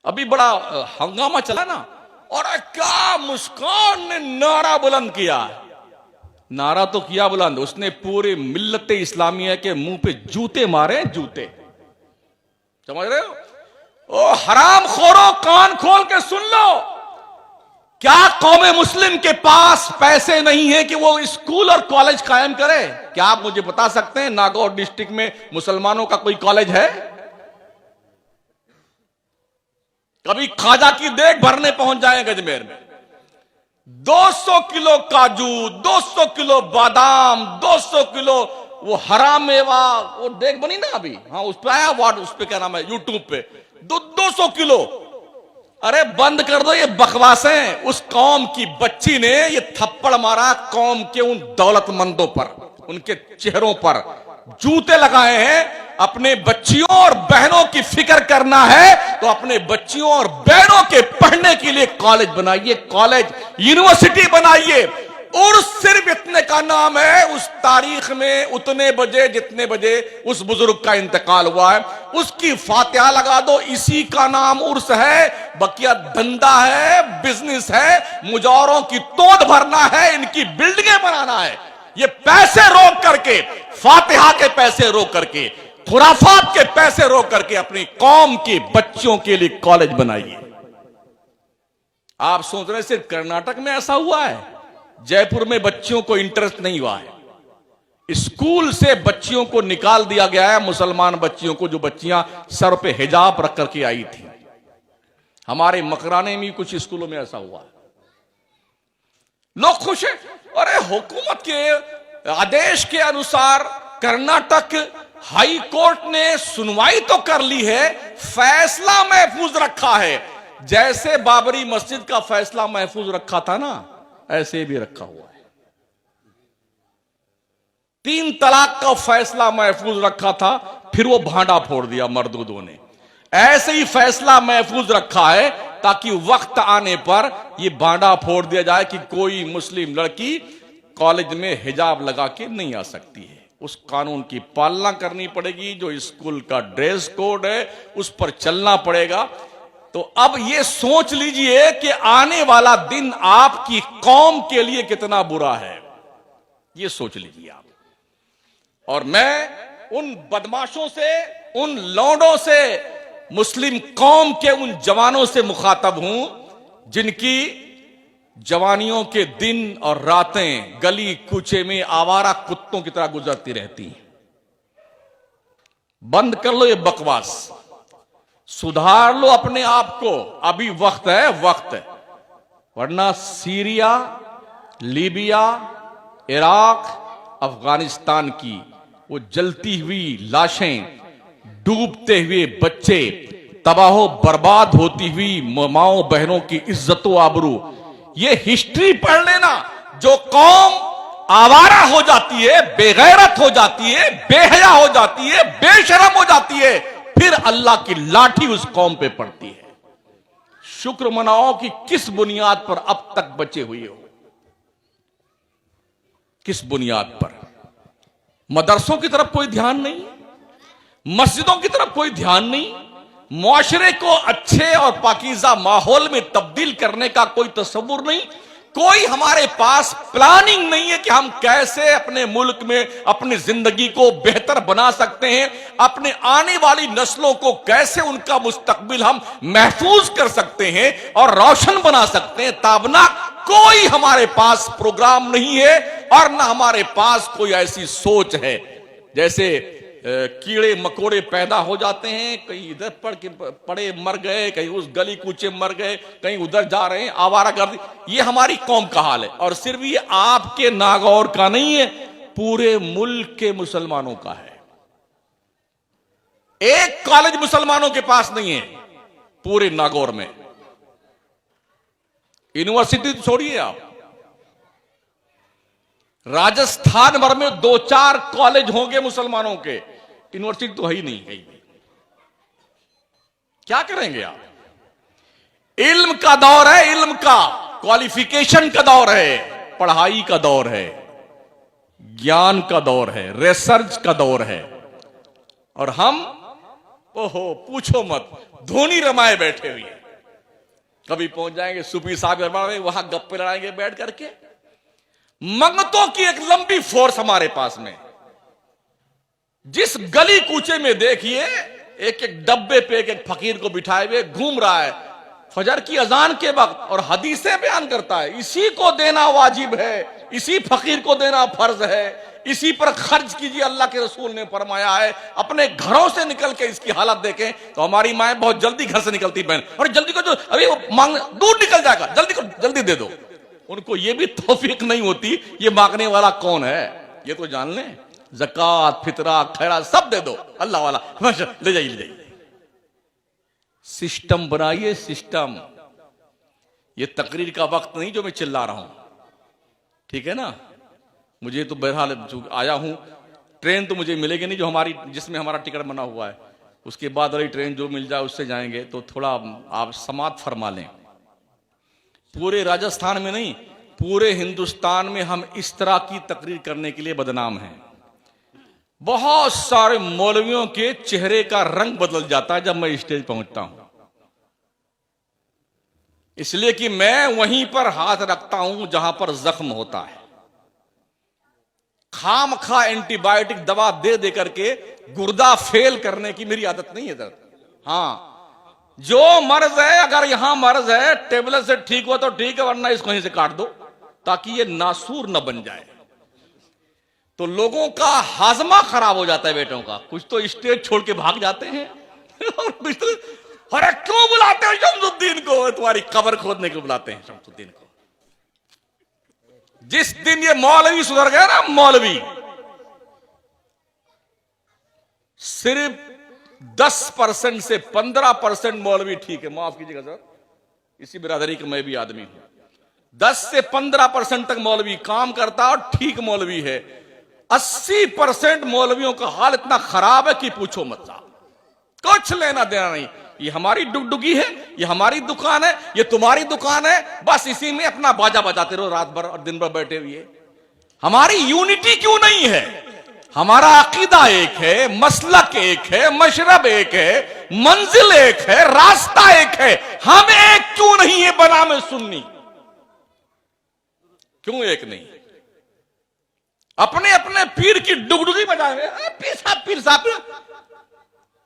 अभी बड़ा हंगामा चला ना, और क्या मुस्कान ने नारा बुलंद किया। नारा तो किया बुलंद, उसने पूरे मिल्लत इस्लामिया के मुंह पे जूते मारे, जूते। समझ रहे हो? ओ हराम खोरो, कान खोल के सुन लो। क्या कौम मुस्लिम के पास पैसे नहीं है कि वो स्कूल और कॉलेज कायम करे? क्या आप मुझे बता सकते हैं नागौर डिस्ट्रिक्ट में मुसलमानों का कोई कॉलेज है? कभी खाजा की देग भरने पहुंच जाए गजमेर में, 200 किलो काजू, 200 किलो बादाम, 200 किलो वो हराम मेवा, वो देग बनी ना अभी, हाँ उस पे आया वार्ड, उस पे क्या नाम है, यूट्यूब पे 200 किलो। अरे बंद कर दो ये बकवासें। उस कौम की बच्ची ने ये थप्पड़ मारा कौम के उन दौलतमंदों पर, उनके चेहरों पर जूते लगाए हैं। अपने बच्चियों और बहनों की फिक्र करना है तो अपने बच्चियों और बहनों के पढ़ने के लिए कॉलेज बनाइए, कॉलेज यूनिवर्सिटी बनाइए। और सिर्फ इतने का नाम है उस तारीख में, उतने बजे जितने बजे उस बुजुर्ग का इंतकाल हुआ है, उसकी फातिहा लगा दो। इसी का नाम उर्स है। बकिया धंधा है, बिजनेस है, मुजावरों की तोड़ भरना है, इनकी बिल्डिंगें बनाना है। ये पैसे रोक करके, फातिहा के पैसे रोक करके, खुराफात के पैसे रोक करके अपनी कौम की बच्चियों के लिए कॉलेज बनाइए। आप सोच रहे सिर्फ कर्नाटक में ऐसा हुआ है? जयपुर में बच्चियों को इंटरेस्ट नहीं हुआ है। स्कूल से बच्चियों को निकाल दिया गया है, मुसलमान बच्चियों को, जो बच्चियां सर पे हिजाब रख करके आई थी। हमारे मकराने में कुछ स्कूलों में ऐसा हुआ है। लोग खुश हैं। अरे हुकूमत के आदेश के अनुसार कर्नाटक हाई कोर्ट ने सुनवाई तो कर ली है, फैसला महफूज रखा है। जैसे बाबरी मस्जिद का फैसला महफूज रखा था ना, ऐसे भी रखा हुआ है। 3 तलाक का फैसला महफूज रखा था, फिर वो भांडा फोड़ दिया मर्दूदों ने। ऐसे ही फैसला महफूज रखा है ताकि वक्त आने पर यह भांडा फोड़ दिया जाए कि कोई मुस्लिम लड़की कॉलेज में हिजाब लगा के नहीं आ सकती है। उस कानून की पालना करनी पड़ेगी। जो स्कूल का ड्रेस कोड है उस पर चलना पड़ेगा। तो अब ये सोच लीजिए कि आने वाला दिन आपकी कौम के लिए कितना बुरा है, ये सोच लीजिए आप। और मैं उन बदमाशों से, उन लौंडों से, मुस्लिम कौम के उन जवानों से मुखातब हूं जिनकी जवानियों के दिन और रातें गली कूचे में आवारा कुत्तों की तरह गुजरती रहती हैं। बंद कर लो ये बकवास, सुधार लो अपने आप को। अभी वक्त है, वक्त है। वरना सीरिया, लीबिया, इराक, अफगानिस्तान की वो जलती हुई लाशें, डूबते हुए बच्चे, तबाहो बर्बाद होती हुई माओ बहनों की इज्जतो आबरू, ये हिस्ट्री पढ़ लेना। जो कौम आवारा हो जाती है, बेगैरत हो जाती है, बेहया हो जाती है, बेशरम हो जाती है, फिर अल्लाह की लाठी उस कौम पे पड़ती है। शुक्र मनाओ कि किस बुनियाद पर अब तक बचे हुए हो। किस बुनियाद पर? मदरसों की तरफ कोई ध्यान नहीं, मस्जिदों की तरफ कोई ध्यान नहीं, मुआशरे को अच्छे और पाकीज़ा माहौल में तब्दील करने का कोई तस्वुर नहीं। कोई हमारे पास प्लानिंग नहीं है कि हम कैसे अपने मुल्क में अपनी जिंदगी को बेहतर बना सकते हैं, अपने आने वाली नस्लों को कैसे उनका मुस्तकबिल हम महफूज कर सकते हैं और रोशन बना सकते हैं। ताबना कोई हमारे पास प्रोग्राम नहीं है और ना हमारे पास कोई ऐसी सोच है। जैसे कीड़े मकोड़े पैदा हो जाते हैं, कहीं इधर पड़े मर गए, कहीं उस गली कूचे मर गए, कहीं उधर जा रहे हैं, आवारागर्दी। ये हमारी कौम का हाल है। और सिर्फ ये आपके नागौर का नहीं है, पूरे मुल्क के मुसलमानों का है। एक कॉलेज मुसलमानों के पास नहीं है पूरे नागौर में। यूनिवर्सिटी छोड़िए आप, राजस्थान भर में 2-4 कॉलेज होंगे मुसलमानों के, यूनिवर्सिटी तो है ही नहीं कहीं भी। क्या करेंगे आप? इल्म का दौर है, इल्म का, क्वालिफिकेशन का दौर है, पढ़ाई का दौर है, ज्ञान का दौर है, रिसर्च का दौर है। और हम ओहो पूछो मत, धोनी रमाए बैठे हुए हैं। कभी पहुंच जाएंगे सूफी साहब दरबार में, वहां गप्पे लड़ाएंगे बैठ करके। मंगतों की एक लंबी फोर्स हमारे पास में। जिस गली कूचे में देखिए एक एक डब्बे पे एक एक फकीर को बिठाए हुए घूम रहा है फजर की अजान के वक्त, और हदीसें बयान करता है इसी को देना वाजिब है, इसी फकीर को देना फर्ज है, इसी पर खर्च कीजिए, अल्लाह के रसूल ने फरमाया है। अपने घरों से निकल के इसकी हालत देखें तो हमारी माएं बहुत जल्दी घर से निकलती बहन, और जल्दी को जो अभी वो मांग दूर निकल जाएगा, जल्दी को जल्दी दे दो। उनको ये भी तौफीक नहीं होती ये मांगने वाला कौन है, ये तो जान लें। ज़कात, फितरा, खैरात सब दे दो, अल्लाह वाला ले जाइए ले जाइए। सिस्टम बनाइए, सिस्टम। ये तकरीर का वक्त नहीं जो मैं चिल्ला रहा हूं, ठीक है ना। मुझे तो बहरहाल आया हूं, ट्रेन तो मुझे मिलेगी नहीं जो हमारी जिसमें हमारा टिकट बना हुआ है, उसके बाद वाली ट्रेन जो मिल जाए उससे जाएंगे। तो थोड़ा आप समात फरमा लें। पूरे राजस्थान में नहीं, पूरे हिंदुस्तान में हम इस तरह की तकरीर करने के लिए बदनाम हैं। बहुत सारे मौलवियों के चेहरे का रंग बदल जाता है जब मैं स्टेज पहुंचता हूं, इसलिए कि मैं वहीं पर हाथ रखता हूं जहां पर जख्म होता है। खाम खा एंटीबायोटिक दवा दे दे करके गुर्दा फेल करने की मेरी आदत नहीं है दर्द। हाँ, जो मर्ज है, अगर यहां मर्ज है टेबलेट से ठीक हो तो ठीक है, वरना इसको यहीं से काट दो ताकि ये नासूर न बन जाए। तो लोगों का हाजमा खराब हो जाता है बेटों का। कुछ तो स्टेज छोड़ के भाग जाते हैं और कुछ तो अरे क्यों बुलाते हो शमसुद्दीन को, तुम्हारी कब्र खोदने को बुलाते हैं शमसुद्दीन को। जिस दिन ये मौलवी सुधर गया ना, मौलवी सिर्फ 10% से 15% मौलवी ठीक है, माफ कीजिएगा सर, इसी बिरादरी का मैं भी आदमी हूं। 10 से 15% तक मौलवी काम करता और ठीक मौलवी है। 80% मौलवियों का हाल इतना खराब है कि पूछो मत साहब, कुछ लेना देना नहीं। ये हमारी डुगडुगी है, ये हमारी दुकान है, ये तुम्हारी दुकान है, बस इसी में अपना बाजा बजाते रहो रात भर और दिन भर बैठे हुए। हमारी यूनिटी क्यों नहीं है? हमारा अकीदा एक है, मसलक एक है, मशरब एक है, मंजिल एक है, रास्ता एक है। हम एक क्यों नहीं है बना में सुन्नी? क्यों एक नहीं? अपने अपने पीर की डुगडुगी बजाए हुए पीर साहब।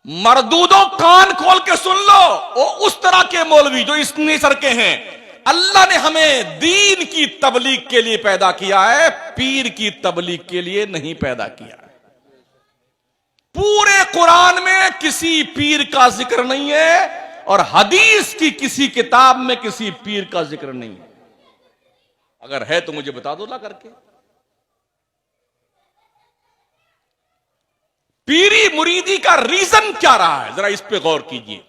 मरदूदों कान खोल के सुन लो, वो उस तरह के मौलवी जो इस नेचर के हैं। अल्लाह ने हमें दीन की तबलीग के लिए पैदा किया है, पीर की तबलीग के लिए नहीं पैदा किया है। पूरे कुरान में किसी पीर का जिक्र नहीं है और हदीस की किसी किताब में किसी पीर का जिक्र नहीं है। अगर है तो मुझे बता दो ला करके। पीरी मुरीदी का रीजन क्या रहा है, जरा इस पे गौर कीजिए।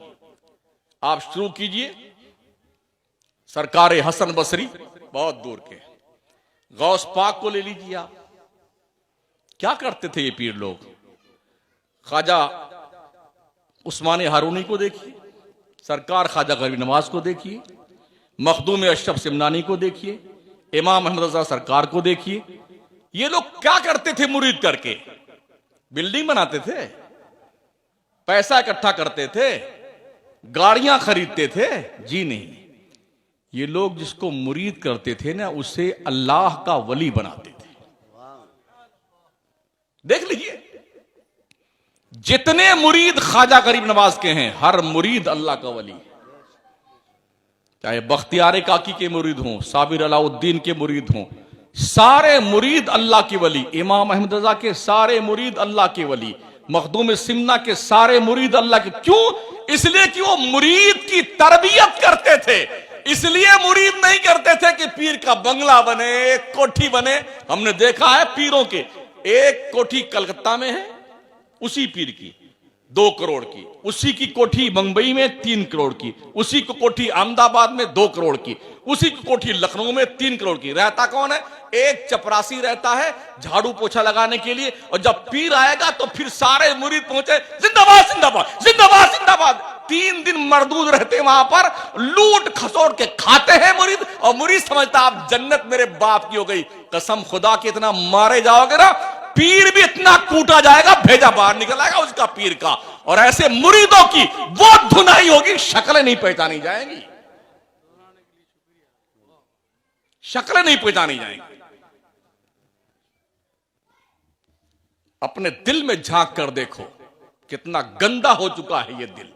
आप शुरू कीजिए सरकार हसन बसरी, बहुत दूर के गौस पाक को ले लीजिए। आप क्या करते थे ये पीर लोग? ख्वाजा उस्मान हारूनी को देखिए, सरकार ख्वाजा गरीब नवाज को देखिए, मखदूम अशरफ सिमनानी को देखिए, इमाम अहमद रजा सरकार को देखिए। ये लोग क्या करते थे मुरीद करके? बिल्डिंग बनाते थे, पैसा इकट्ठा करते थे, गाड़ियां खरीदते थे? जी नहीं। ये लोग जिसको मुरीद करते थे ना, उसे अल्लाह का वली बनाते थे। देख लीजिए, जितने मुरीद ख्वाजा गरीब नवाज के हैं, हर मुरीद अल्लाह का वली है। चाहे बख्तियार काकी के मुरीद हों, साबिर अलाउद्दीन के मुरीद हों, सारे मुरीद अल्लाह के वली। इमाम अहमद रजा के सारे मुरीद अल्लाह के वली, मखदूम सिमना के सारे मुरीद अल्लाह के। क्यों? इसलिए कि वो मुरीद की तरबियत करते थे। इसलिए मुरीद नहीं करते थे कि पीर का बंगला बने, एक कोठी बने। हमने देखा है पीरों के, एक कोठी कलकत्ता में है उसी पीर की 2 करोड़ की, उसी की कोठी मुंबई में 3 करोड़ की, उसी की कोठी अहमदाबाद में 2 करोड़ की, उसी की कोठी लखनऊ में 3 करोड़ की। रहता कौन है? एक चपरासी रहता है झाड़ू पोछा लगाने के लिए। और जब पीर आएगा तो फिर सारे मुरीद पहुंचे, जिंदाबाद जिंदाबाद जिंदाबाद जिंदाबाद। 3 दिन मरदूद रहते वहां पर, लूट खसोट के खाते हैं मुरीद। और मुरीद समझता आप जन्नत मेरे बाप की हो गई। कसम खुदा के इतना मारे जाओगे ना, पीर भी इतना कूटा जाएगा, भेजा बाहर निकल आएगा उसका पीर का। और ऐसे मुरीदों की वो धुनाई होगी, शक्लें नहीं पहचानी जाएंगी। शक्लें नहीं पहचानी जाएंगी। अपने दिल में झांक कर देखो कितना गंदा हो चुका है ये दिल।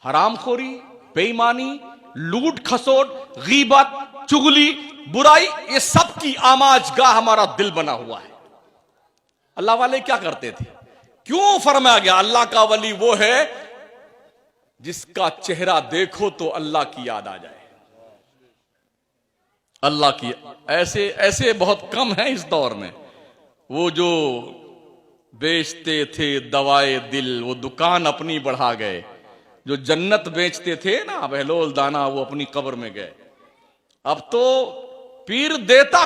हरामखोरी, बेईमानी, लूट खसोट, गीबत, चुगली, बुराई, ये सब की आमाजगाह हमारा दिल बना हुआ है। अल्लाह वाले क्या करते थे? क्यों फरमाया गया अल्लाह का वली वो है जिसका चेहरा देखो तो अल्लाह की याद आ जाए। अल्लाह की ऐसे ऐसे बहुत कम है इस दौर में। वो जो बेचते थे दवाए दिल, वो दुकान अपनी बढ़ा गए। जो जन्नत बेचते थे ना बहलोल दाना, वो अपनी कब्र में गए। अब तो पीर देता